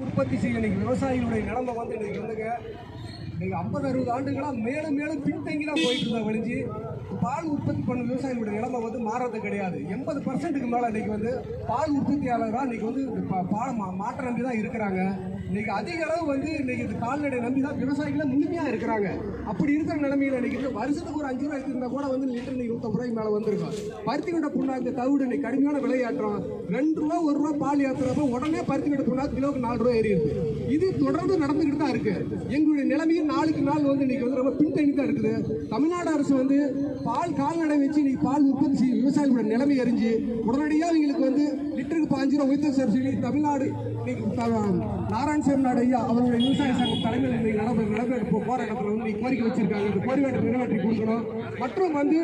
உற்பத்தி செய்ய இன்னைக்கு விவசாயிகளுடைய நிலைமை வந்து இன்னைக்கு வந்துங்க இன்னைக்கு 50-60 ஆண்டுகளாக மேலும் மேலும் பின்தங்கி தான் போயிட்டு இருந்தா வழிஞ்சு பால் உற்பத்தி பண்ண விவசாயிகளுடைய நிலைமை வந்து மாறது கிடையாது. 80% மேலே இன்னைக்கு வந்து பால் உற்பத்தியாளராக இன்னைக்கு வந்து பால் மாற்ற நம்பி தான் இருக்கிறாங்க. இன்னைக்கு அதிக அளவு வந்து இன்னைக்கு இந்த கால்நடை நம்பி தான் விவசாயிகளை முழுமையாக இருக்கிறாங்க. அப்படி இருக்கிற நிலைமையில் இன்னைக்கு வருஷத்துக்கு ஒரு 5 ரூபா எடுத்துருந்தா கூட வந்து லிட்டர் இன்னைக்கு 150 ரூபாய்க்கு மேலே வந்திருக்கும். பருத்தி கொண்ட புண்ணாக்கு தவிடு இன்னைக்கு கடுமையான விலையாற்றம் 2 ரூபா 1 ரூபா பால் ஏற்றுறப்ப உடனே பருத்தி கொண்ட புண்ணாக்கு கிலோவுக்கு 4 ரூபா ஏறி இருக்கு. இது தொடர்ந்து நடந்துக்கிட்டு தான் இருக்கு. எங்களுடைய நிலைமையும் நாளுக்கு நாள் வந்து இன்னைக்கு வந்து ரொம்ப பின்தங்கி தான் இருக்குது. தமிழ்நாடு அரசு வந்து பால் கால்நடை வச்சு இன்னைக்கு பால் உற்பத்தி செய்யும் விவசாயிகளோட நிலைமை அறிஞ்சு உடனடியாக அவங்களுக்கு வந்து லிட்டருக்கு 5 ரூபா உயர்த்த சப்சிடி தமிழ்நாடு நாராயணசாமி நாடு ஐயா அவருடைய விவசாய சங்கம் தலைமையில் இன்னைக்கு நடைபெற்ற போராட்டத்தில் வந்து கோரிக்கை வச்சிருக்காங்க. இந்த கோரிக்கை நிறைவேற்றி கொடுக்கணும். மற்றும் வந்து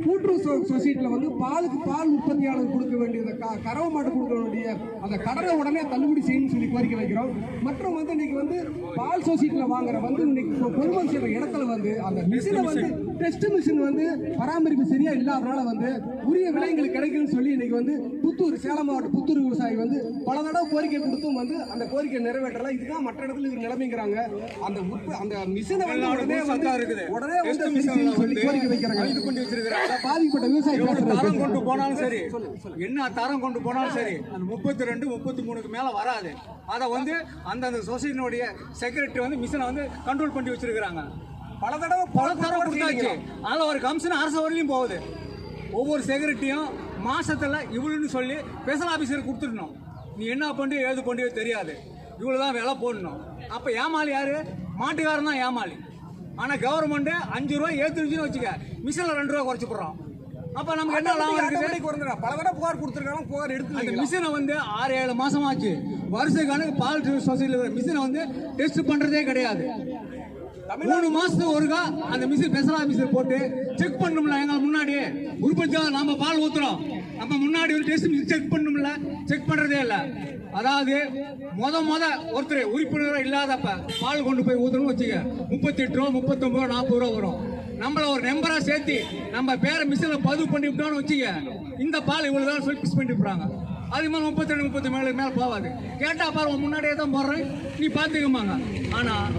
கூட்டுறவு சொசைட்டியில் வந்து பால் உற்பத்தியாளர் கொடுக்க வேண்டியது கறவை மாட்டு கொடுக்க வேண்டிய அந்த கடனை உடனே தள்ளுபடி செய்யணும்னு சொல்லி கோரிக்கை வைக்கிறோம். மற்றும் வந்து இன்னைக்கு வந்து பால் சொசைட்டியில் வாங்குற வந்து இன்னைக்கு கொள்முதல் செய்யற இடத்துல வந்து அந்த மிஷினை வந்து டெஸ்ட் மிஷின் வந்து பராமரிப்பு சரியா இல்லாதனால வந்து உரிய விலை எங்களுக்கு கிடைக்கும்னு சொல்லி இன்னைக்கு வந்து புத்தூர் சேலம் மாவட்ட புத்தூர் விவசாயி வந்து பல தடவை கோரிக்கை கொடுத்தும் வந்து அந்த கோரிக்கை நிறைவேற்றல. இதுதான் மற்ற இடத்துல இது நிலைமைங்கிறாங்க. அந்த மிஷினை வந்து உடனே சொல்லி கோரிக்கை வைக்கிறாங்க. இது கொண்டு வச்சிருக்காங்க பாதிக்கப்பட்ட விவசாயி தரம் கொண்டு போனாலும் சரி, என்ன தரம் கொண்டு போனாலும் சரி, அந்த 32 33க்கு மேல வராது. அதை வந்து அந்தந்த சொசைட்டினுடைய செக்ரட்டரி வந்து மிஷினை வந்து கண்ட்ரோல் பண்ணி வச்சிருக்காங்க. பல தடவை கொடுத்தாச்சு. அதில் ஒரு கமிஷன் அரசு வரலையும் போகுது. ஒவ்வொரு செக்ரட்டரியும் மாசத்துல இவ்வளோன்னு சொல்லி ஸ்பெஷல் ஆஃபீஸர் கொடுத்துடணும். நீ என்ன பண்ணி ஏது பண்ணியோ தெரியாது, இவ்வளோதான் விலை போடணும். அப்போ ஏமாளி யாரு? மாட்டுக்காரன் தான் ஏமாளி. ஆனால் கவர்மெண்ட் 5 ரூபா ஏற்றுச்சுன்னு வச்சுக்க, மிஷினில் 2 ரூபா குறைச்சி போடுறோம். அப்போ நமக்கு என்ன லாபம் இருக்குது? பல தடவை புகார் கொடுத்துருக்காங்க. புகார் எடுத்து அந்த மிஷினை வந்து 6-7 மாசம் ஆச்சு. வருஷ கணக்கு பால் சொசைட்டியில் மிஷினை வந்து டெஸ்ட் பண்ணுறதே கிடையாது. 3 மாசத்துக்கு ஒருக்கா அந்த மிஷின் ஸ்பெஷல் ஆஃபீஸர் போட்டு செக் பண்ணணும்ல. எங்களை முன்னாடியே உற்பத்தியாக நம்ம பால் ஊற்றுறோம், நம்ம முன்னாடி ஒரு டெஸ்ட் செக் பண்ணணும்ல. செக் பண்ணுறதே இல்லை. அதாவது ஒருத்தர் உறுப்பினராக இல்லாதப்ப பால் கொண்டு போய் ஊற்றணும்னு வச்சுக்க, 38 ரூபா 39 ரூபா 40 ரூபா வரும். நம்மள ஒரு நம்பரா சேர்த்து நம்ம பேரை மிஷினில் பதிவு பண்ணி விட்டோம்னு வச்சுக்க, இந்த பால் இவ்வளவுதான் சொல்லி பிக்ஸ் பண்ணி விடுறாங்க. அது மாதிரி 32 37 மேலே போகாது. கேட்டா பாரு முன்னாடியே தான் போடுறேன், நீ பார்த்துக்கமாங்க. ஆனால்